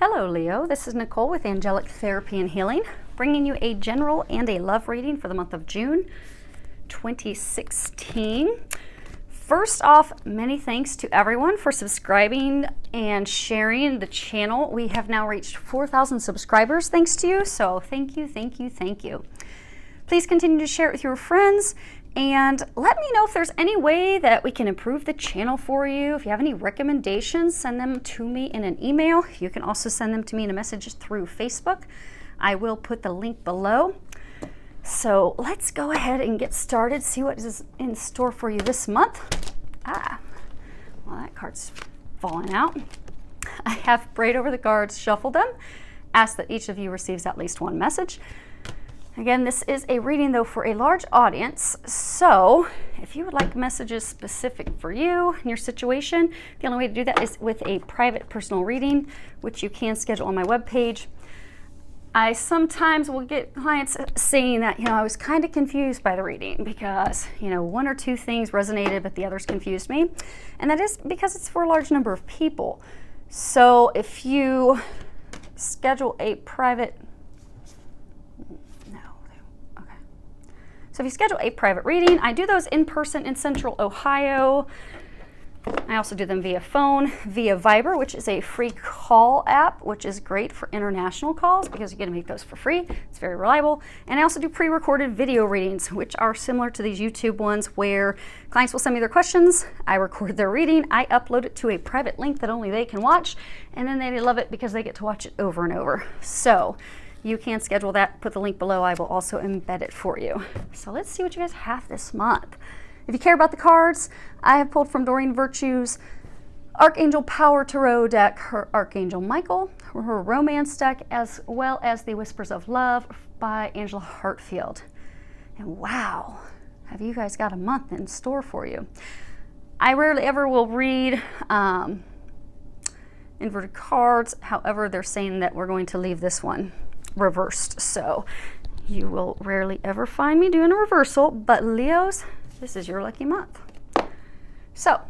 Hello Leo, this is Nicole with Angelic Therapy and Healing, bringing you a general and a love reading for the month of June 2016. First off, many thanks to everyone for subscribing and sharing the channel. We have now reached 4,000 subscribers thanks to you, so thank you, thank you, thank you. Please continue to share it with your friends and let me know if there's any way that we can improve the channel for you. If you have any recommendations, send them to me in an email. You can also send them to me in a message through Facebook. I will put the link below. So let's go ahead and get started, see what is in store for you this month. Well, that card's falling out. I have prayed over the cards, shuffled them, asked that each of you receives at least one message. Again, this is a reading, though, for a large audience, so if you would like messages specific for you and your situation, the only way to do that is with a private personal reading, which you can schedule on my webpage. I sometimes will get clients saying that, I was kind of confused by the reading because, one or two things resonated, but the others confused me. And that is because it's for a large number of people. So if you schedule a private So if you schedule a private reading, I do those in person in Central Ohio. I also do them via phone, via Viber, which is a free call app, which is great for international calls because you get to make those for free. It's very reliable. And I also do pre-recorded video readings, which are similar to these YouTube ones where clients will send me their questions, I record their reading, I upload it to a private link that only they can watch, and then they love it because they get to watch it over and over. So you can schedule that, put the link below. I will also embed it for you. So let's see what you guys have this month. If you care about the cards, I have pulled from Doreen Virtue's Archangel Power Tarot deck, her Archangel Michael, her Romance deck, as well as the Whispers of Love by Angela Hartfield. And wow, have you guys got a month in store for you. I rarely ever will read inverted cards. However, they're saying that we're going to leave this one reversed, so you will rarely ever find me doing a reversal, but Leos, this is your lucky month. So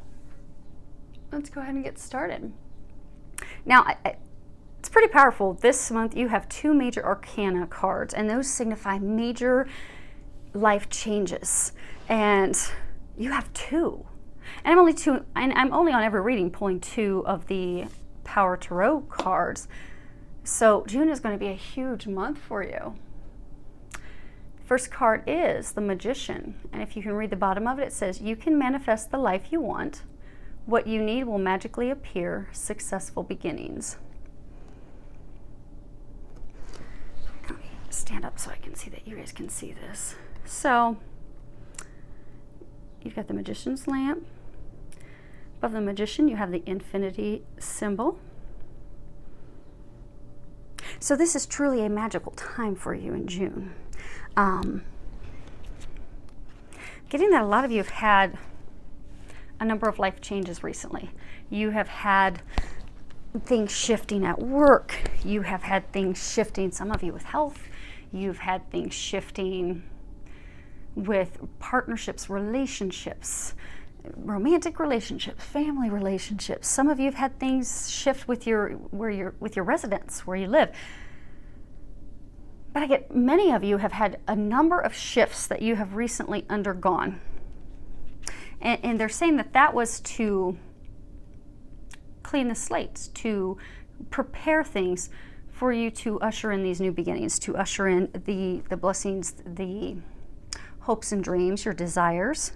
let's go ahead and get started. Now, it's pretty powerful. This month you have two major arcana cards, and those signify major life changes, and you have two. And I'm only on every reading pulling two of the Power Tarot cards. So June is going to be a huge month for you. First card is the Magician. And if you can read the bottom of it, it says, you can manifest the life you want. What you need will magically appear. Successful beginnings. Let me stand up so I can see that you guys can see this. So you've got the Magician's lamp. Above the Magician, you have the infinity symbol. So this is truly a magical time for you in June. Getting that a lot of you have had a number of life changes recently. You have had things shifting at work. You have had things shifting, some of you with health. You've had things shifting with partnerships, relationships, romantic relationships, family relationships. Some of you have had things shift with your residence, where you live. But I get many of you have had a number of shifts that you have recently undergone. And they're saying that was to clean the slates, to prepare things for you to usher in these new beginnings, to usher in the blessings, the hopes and dreams, your desires.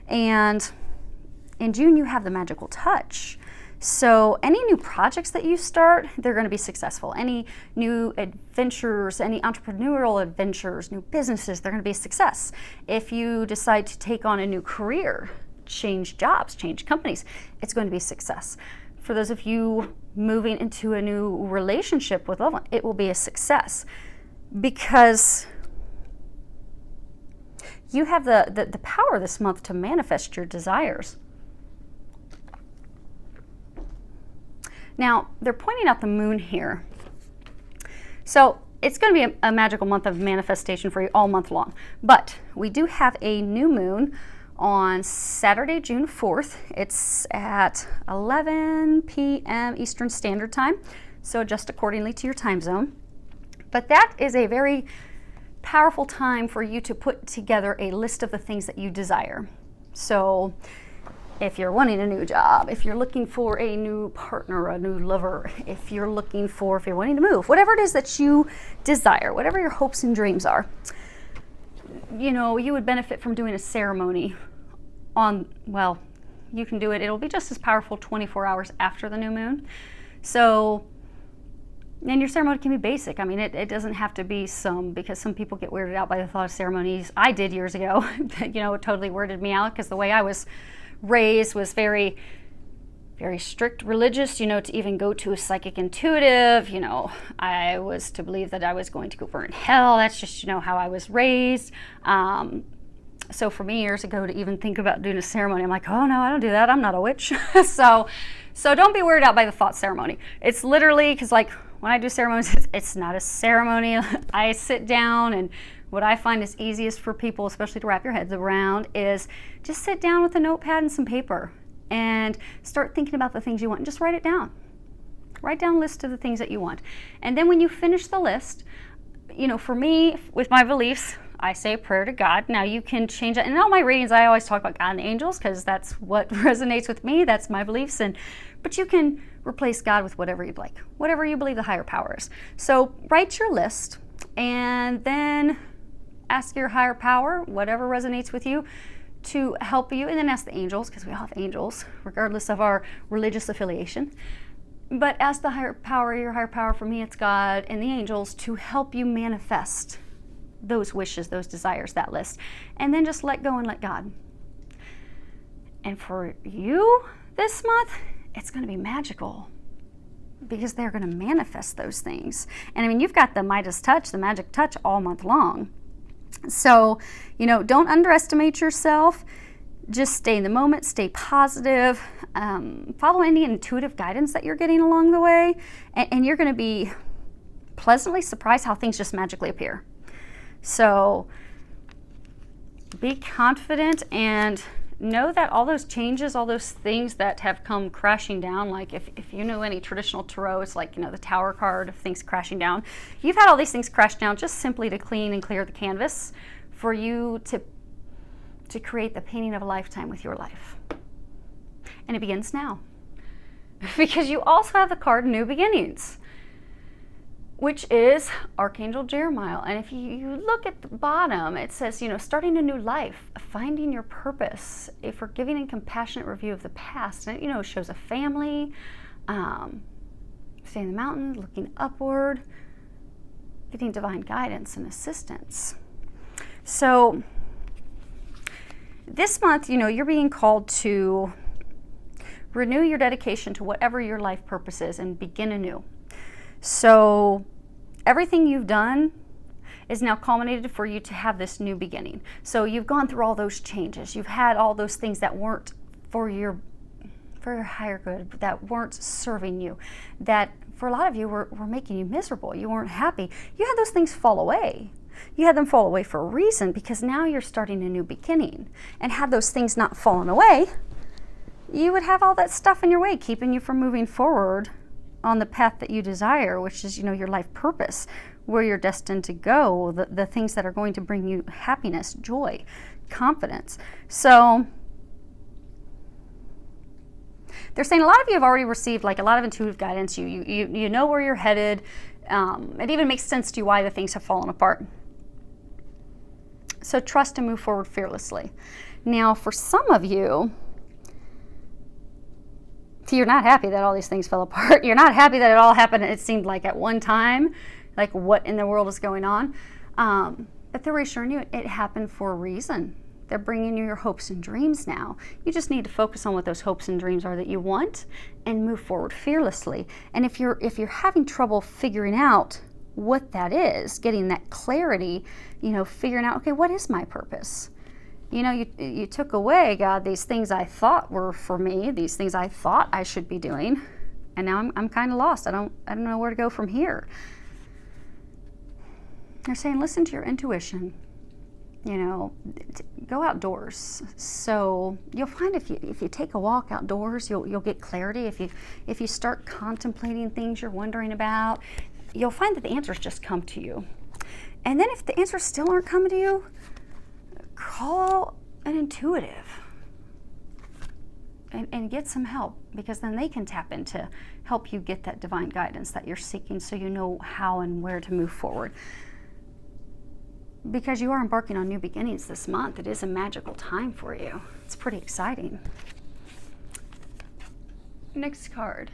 And in June, you have the magical touch. So any new projects that you start, they're going to be successful. Any new adventures, any entrepreneurial adventures, new businesses, they're going to be a success. If you decide to take on a new career, change jobs, change companies, it's going to be a success. For those of you moving into a new relationship with loved one, it will be a success because you have the power this month to manifest your desires. Now, they're pointing out the moon here. So it's going to be a magical month of manifestation for you all month long. But we do have a new moon on Saturday, June 4th. It's at 11 p.m. Eastern Standard Time. So adjust accordingly to your time zone. But that is a very powerful time for you to put together a list of the things that you desire. So if you're wanting a new job, if you're looking for a new partner, a new lover, if you're wanting to move, whatever it is that you desire, whatever your hopes and dreams are, you would benefit from doing a ceremony you can do it. It'll be just as powerful 24 hours after the new moon. And your ceremony can be basic. I mean, it doesn't have to be because some people get weirded out by the thought of ceremonies. I did years ago. It totally weirded me out because the way I was raised was very, very strict religious, to even go to a psychic intuitive. I was to believe that I was going to go burn in hell. That's just, how I was raised. So for me years ago to even think about doing a ceremony, I'm like, oh no, I don't do that. I'm not a witch. So don't be weirded out by the thought ceremony. It's literally, because when I do ceremonies, it's not a ceremony. I sit down, and what I find is easiest for people, especially to wrap your heads around, is just sit down with a notepad and some paper and start thinking about the things you want and just write it down. Write down a list of the things that you want. And then when you finish the list, for me, with my beliefs, I say a prayer to God. Now you can change it. And in all my readings, I always talk about God and the angels because that's what resonates with me. That's my beliefs. But you can replace God with whatever you'd like, whatever you believe the higher power is. So write your list and then ask your higher power, whatever resonates with you, to help you. And then ask the angels, because we all have angels, regardless of our religious affiliation. But ask the higher power, your higher power, for me it's God and the angels, to help you manifest those wishes, those desires, that list. And then just let go and let God. And for you this month, it's going to be magical because they're going to manifest those things. And I mean, you've got the Midas touch, the magic touch all month long. So, don't underestimate yourself. Just stay in the moment, stay positive, follow any intuitive guidance that you're getting along the way, and you're going to be pleasantly surprised how things just magically appear. So be confident and know that all those changes, all those things that have come crashing down, like if you know any traditional tarot, it's like, the Tower card of things crashing down. You've had all these things crash down just simply to clean and clear the canvas for you to create the painting of a lifetime with your life. And it begins now. Because you also have the card New Beginnings, which is Archangel Jeremiah. And if you look at the bottom, it says, starting a new life, finding your purpose, a forgiving and compassionate review of the past. And it, shows a family, staying in the mountains, looking upward, getting divine guidance and assistance. So this month, you're being called to renew your dedication to whatever your life purpose is and begin anew. So everything you've done is now culminated for you to have this new beginning. So you've gone through all those changes. You've had all those things that weren't for your higher good, that weren't serving you, that for a lot of you were making you miserable. You weren't happy. You had those things fall away. You had them fall away for a reason, because now you're starting a new beginning. And had those things not fallen away, you would have all that stuff in your way, keeping you from moving forward on the path that you desire, which is, your life purpose, where you're destined to go, the things that are going to bring you happiness, joy, confidence. So they're saying a lot of you have already received a lot of intuitive guidance. You know where you're headed. It even makes sense to you why the things have fallen apart. So trust and move forward fearlessly. Now, for some of you, you're not happy that all these things fell apart. You're not happy that it all happened, it seemed like at one time, like what in the world is going on. But they're reassuring you it happened for a reason. They're bringing you your hopes and dreams now. You just need to focus on what those hopes and dreams are that you want and move forward fearlessly. And if you're having trouble figuring out what that is, getting that clarity, figuring out, okay, what is my purpose? You took away, God, these things I thought were for me, these things I thought I should be doing, and now I'm kind of lost. I don't know where to go from here. They're saying, listen to your intuition. you know, go outdoors. So you'll find if you take a walk outdoors, you'll get clarity. If you start contemplating things you're wondering about, you'll find that the answers just come to you. And then if the answers still aren't coming to you, call an intuitive and get some help, because then they can tap in to help you get that divine guidance that you're seeking, so you know how and where to move forward. Because you are embarking on new beginnings this month. It is a magical time for you. It's pretty exciting. Next card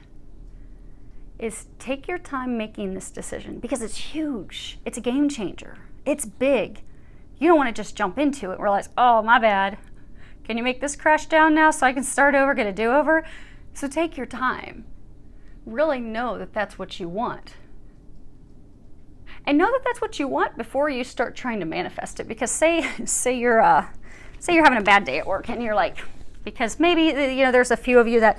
is take your time making this decision, because it's huge. It's a game changer. It's big. You don't want to just jump into it and realize, oh, my bad. Can you make this crash down now so I can start over, get a do-over? So take your time. Really know that that's what you want. And know that that's what you want before you start trying to manifest it. Because say you're having a bad day at work, and you're like, because maybe, you know, there's a few of you that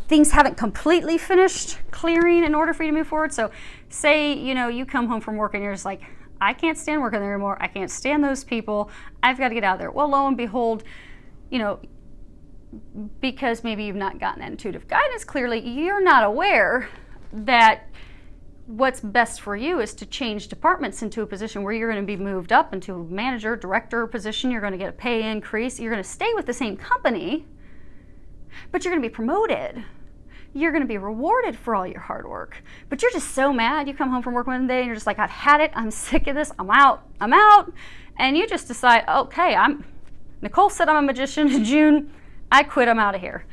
things haven't completely finished clearing in order for you to move forward. So say, you know, you come home from work and you're just like, I can't stand working there anymore. I can't stand those people. I've got to get out of there. Well, lo and behold, you know, because maybe you've not gotten that intuitive guidance clearly, you're not aware that what's best for you is to change departments into a position where you're going to be moved up into a manager, director position. You're going to get a pay increase. You're going to stay with the same company, but you're going to be promoted. You're going to be rewarded for all your hard work. But you're just so mad. You come home from work one day and you're just like, I've had it. I'm sick of this. I'm out. And you just decide, okay, Nicole said I'm a magician in June. I quit. I'm out of here.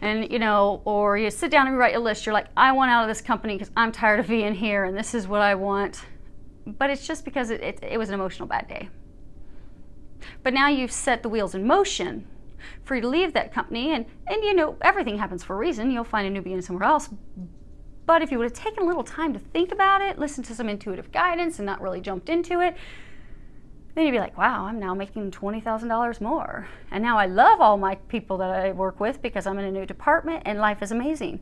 And, you know, or you sit down and write a list. You're like, I want out of this company because I'm tired of being here and this is what I want. But it's just because it was an emotional bad day. But now you've set the wheels in motion for you to leave that company, and you know, everything happens for a reason. You'll find a new beginning somewhere else. But if you would have taken a little time to think about it, listen to some intuitive guidance and not really jumped into it, then you'd be like, wow, I'm now making $20,000 more. And now I love all my people that I work with because I'm in a new department and life is amazing.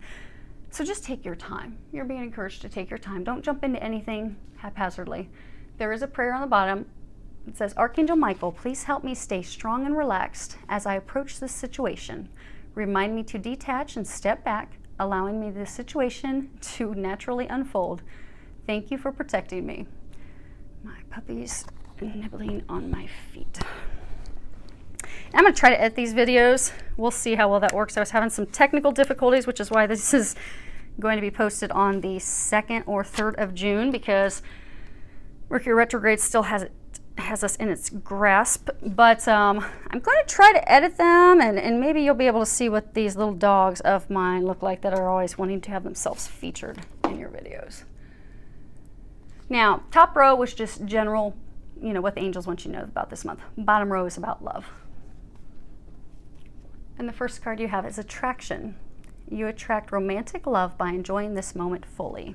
So just take your time. You're being encouraged to take your time. Don't jump into anything haphazardly. There is a prayer on the bottom. It says, Archangel Michael, please help me stay strong and relaxed as I approach this situation. Remind me to detach and step back, allowing me this situation to naturally unfold. Thank you for protecting me. My puppy's nibbling on my feet. I'm going to try to edit these videos. We'll see how well that works. I was having some technical difficulties, which is why this is going to be posted on the 2nd or 3rd of June, because Mercury retrograde still has us in its grasp. But I'm going to try to edit them, and maybe you'll be able to see what these little dogs of mine look like that are always wanting to have themselves featured in your videos. Now, top row was just general, you know, what the angels want you to know about this month. Bottom row is about love. And the first card you have is attraction. You attract romantic love by enjoying this moment fully.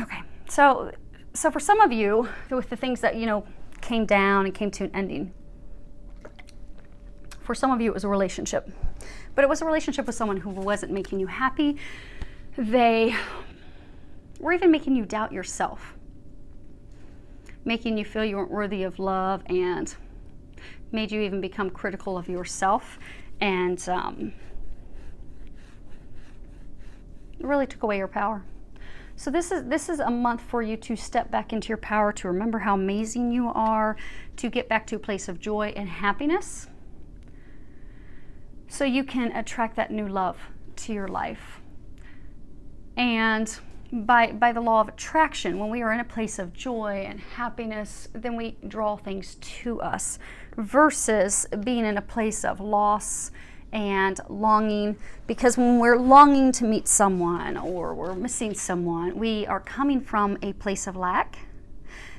Okay, so for some of you, with the things that, you know, came down and came to an ending, for some of you it was a relationship. But it was a relationship with someone who wasn't making you happy. They were even making you doubt yourself, making you feel you weren't worthy of love, and made you even become critical of yourself, and really took away your power. So this is a month for you to step back into your power, to remember how amazing you are, to get back to a place of joy and happiness, so you can attract that new love to your life. And by the law of attraction, when we are in a place of joy and happiness, then we draw things to us, versus being in a place of loss and longing. Because when we're longing to meet someone or we're missing someone, we are coming from a place of lack.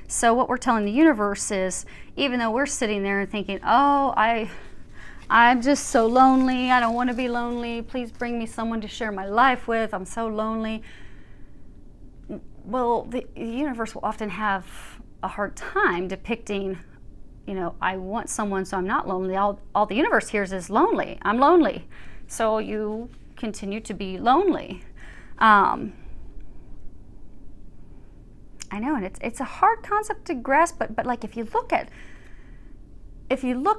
So what we're telling the universe is, even though we're sitting there and thinking, oh, I'm just so lonely, I don't want to be lonely, please bring me someone to share my life with, I'm so lonely. Well, the universe will often have a hard time depicting, you know, I want someone so I'm not lonely. All the universe hears is lonely. I'm lonely. So you continue to be lonely. I know, and it's a hard concept to grasp, but like if you look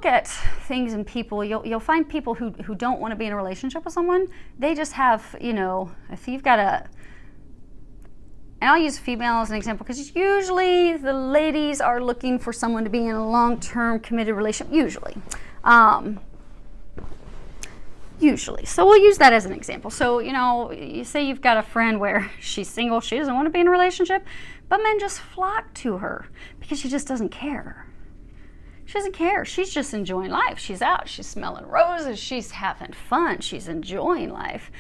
at things and people, you'll find people who don't want to be in a relationship with someone. They just have, if you've got and I'll use female as an example because usually the ladies are looking for someone to be in a long-term committed relationship, usually. So we'll use that as an example. So, you say you've got a friend where she's single, she doesn't want to be in a relationship, but men just flock to her because she just doesn't care. She doesn't care. She's just enjoying life. She's out. She's smelling roses. She's having fun. She's enjoying life.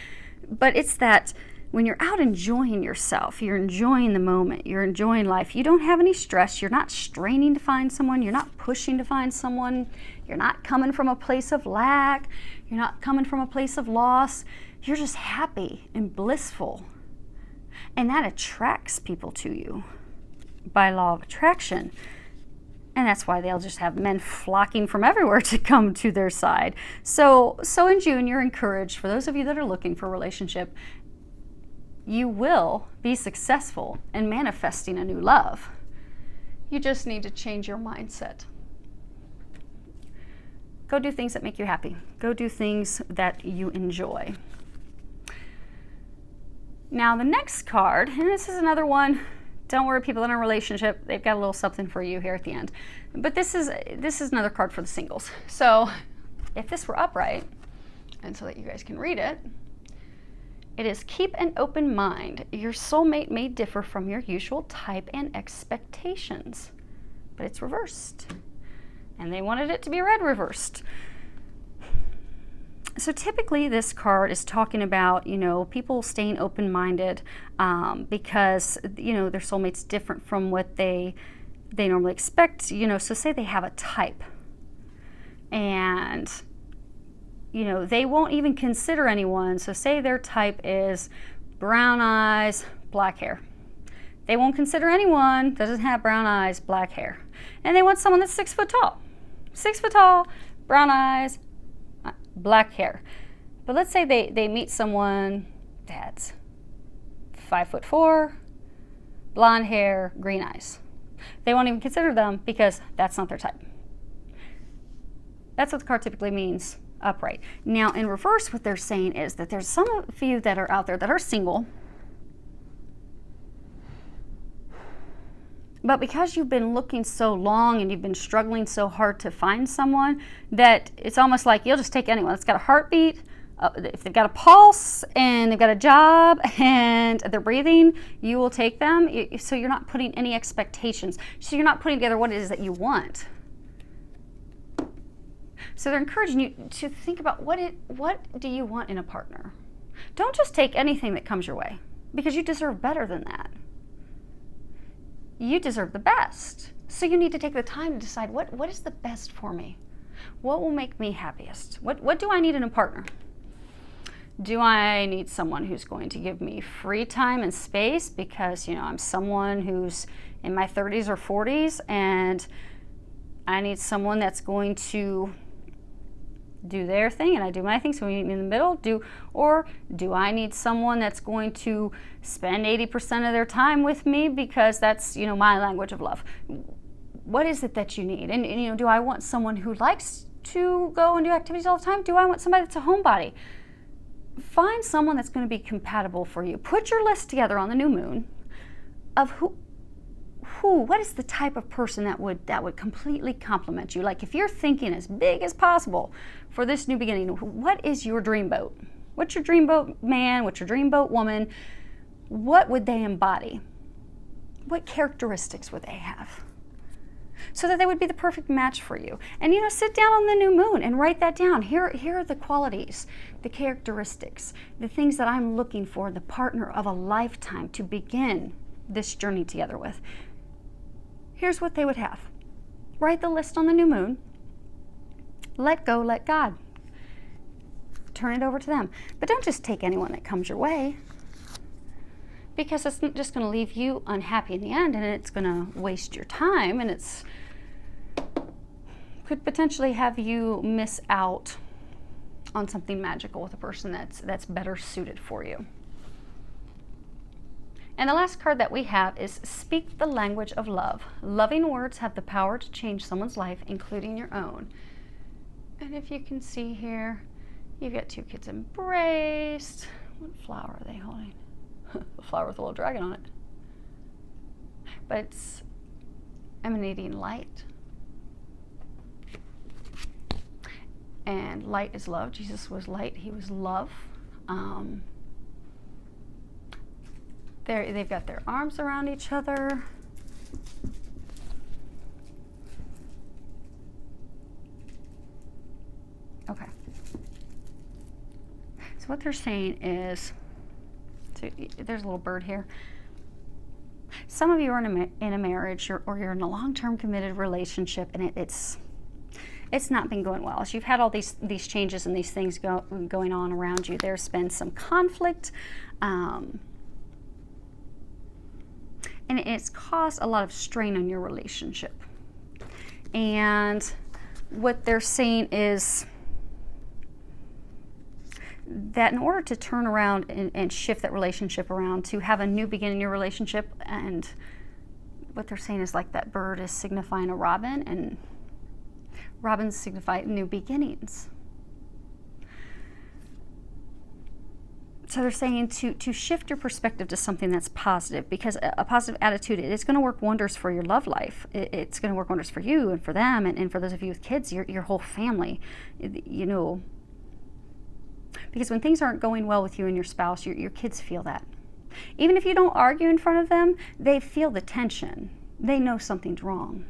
But it's that when you're out enjoying yourself, you're enjoying the moment, you're enjoying life, you don't have any stress, you're not straining to find someone, you're not pushing to find someone, you're not coming from a place of lack, you're not coming from a place of loss, you're just happy and blissful. And that attracts people to you by law of attraction. And that's why they'll just have men flocking from everywhere to come to their side. So in June, you're encouraged, for those of you that are looking for a relationship, you will be successful in manifesting a new love. You just need to change your mindset. Go do things that make you happy. Go do things that you enjoy. Now the next card, and this is another one, don't worry people in a relationship, they've got a little something for you here at the end. But this is another card for the singles. So if this were upright, and so that you guys can read it, it is keep an open mind. Your soulmate may differ from your usual type and expectations, but it's reversed. And they wanted it to be read reversed. So typically this card is talking about, people staying open-minded because, their soulmate's different from what they normally expect. So say they have a type and they won't even consider anyone. So say their type is brown eyes, black hair. They won't consider anyone that doesn't have brown eyes, black hair. And they want someone that's 6 foot tall. 6 foot tall, brown eyes, black hair. But let's say they meet someone that's 5'4", blonde hair, green eyes. They won't even consider them because that's not their type. That's what the card typically means. Upright. Now in reverse, what they're saying is that there's some of you that are out there that are single, but because you've been looking so long and you've been struggling so hard to find someone, that it's almost like you'll just take anyone that's got a heartbeat, if they've got a pulse and they've got a job and they're breathing, you will take them. So you're not putting any expectations. So you're not putting together what it is that you want. So they're encouraging you to think about what do you want in a partner. Don't just take anything that comes your way, because you deserve better than that. You deserve the best. So you need to take the time to decide what is the best for me. What will make me happiest? What do I need in a partner? Do I need someone who's going to give me free time and space because, I'm someone who's in my 30s or 40s and I need someone that's going to do their thing and I do my thing, so we meet in the middle? Or do I need someone that's going to spend 80% of their time with me because that's, my language of love? What is it that you need? And do I want someone who likes to go and do activities all the time? Do I want somebody that's a homebody? Find someone that's going to be compatible for you. Put your list together on the new moon of what is the type of person that would completely complement you. Like if you're thinking as big as possible for this new beginning, what is your dream boat? What's your dream boat man? What's your dream boat woman? What would they embody? What characteristics would they have? So that they would be the perfect match for you. And sit down on the new moon and write that down. Here are the qualities, the characteristics, the things that I'm looking for, the partner of a lifetime to begin this journey together with. Here's what they would have. Write the list on the new moon. Let go, let God. Turn it over to them. But don't just take anyone that comes your way, because it's just going to leave you unhappy in the end, and it's going to waste your time, and it's could potentially have you miss out on something magical with a person that's better suited for you. And the last card that we have is Speak the Language of Love. Loving words have the power to change someone's life, including your own. And if you can see here, you've got two kids embraced. What flower are they holding? A flower with a little dragon on it. But it's emanating light. And light is love. Jesus was light. He was love. They've got their arms around each other. Okay. So what they're saying is, so there's a little bird here. Some of you are in a marriage or you're in a long-term committed relationship, and it's not been going well. So you've had all these changes and these things going on around you. There's been some conflict, and it's caused a lot of strain on your relationship. And what they're saying is that in order to turn around and shift that relationship around, to have a new beginning in your relationship, and what they're saying is like that bird is signifying a robin, and robins signify new beginnings. So they're saying to shift your perspective to something that's positive, because a positive attitude, it's going to work wonders for your love life. It's going to work wonders for you and for them, and for those of you with kids, your whole family. You know, because when things aren't going well with you and your spouse, your kids feel that. Even if you don't argue in front of them, they feel the tension. They know something's wrong.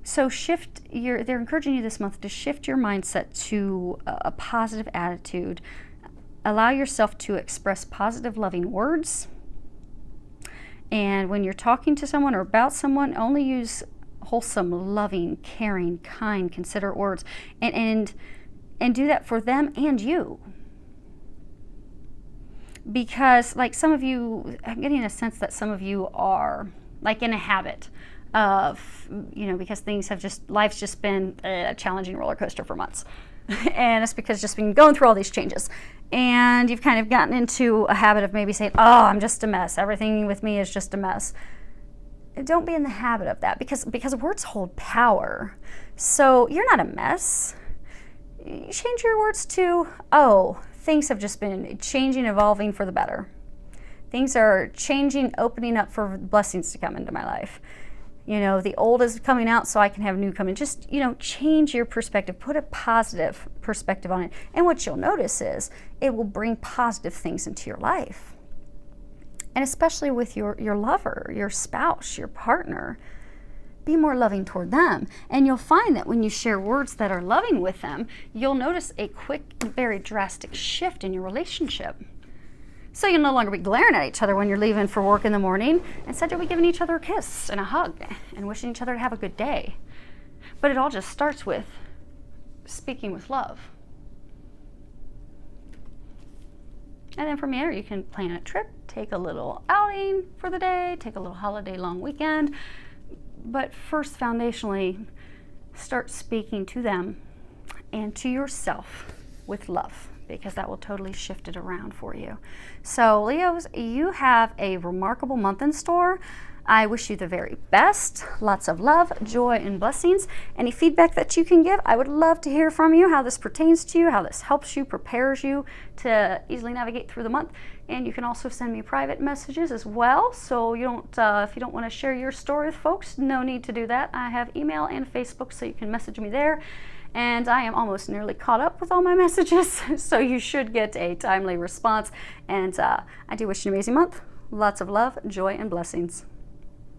So they're encouraging you this month to shift your mindset to a positive attitude. Allow yourself to express positive, loving words. And when you're talking to someone or about someone, only use wholesome, loving, caring, kind, considerate words. And do that for them and you. Because like some of you, I'm getting a sense that some of you are like in a habit of, because life's just been a challenging roller coaster for months. And it's because just been going through all these changes. And you've kind of gotten into a habit of maybe saying, oh, I'm just a mess. Everything with me is just a mess. Don't be in the habit of that, because words hold power. So you're not a mess. You change your words to, oh, things have just been changing, evolving for the better. Things are changing, opening up for blessings to come into my life. The old is coming out so I can have new coming. Just, change your perspective. Put a positive perspective on it. And what you'll notice is it will bring positive things into your life. And especially with your lover, your spouse, your partner. Be more loving toward them. And you'll find that when you share words that are loving with them, you'll notice a quick, very drastic shift in your relationship. So you'll no longer be glaring at each other when you're leaving for work in the morning. Instead, you'll be giving each other a kiss and a hug and wishing each other to have a good day. But it all just starts with speaking with love. And then from there, you can plan a trip, take a little outing for the day, take a little holiday long weekend. But first, foundationally, start speaking to them and to yourself with love, because that will totally shift it around for you. So Leos, you have a remarkable month in store. I wish you the very best. Lots of love, joy, and blessings. Any feedback that you can give, I would love to hear from you, how this pertains to you, how this helps you, prepares you to easily navigate through the month. And you can also send me private messages as well. So you don't, if you don't want to share your story with folks, no need to do that. I have email and Facebook, so you can message me there. And I am almost nearly caught up with all my messages, so you should get a timely response. And I do wish you an amazing month. Lots of love, joy, and blessings.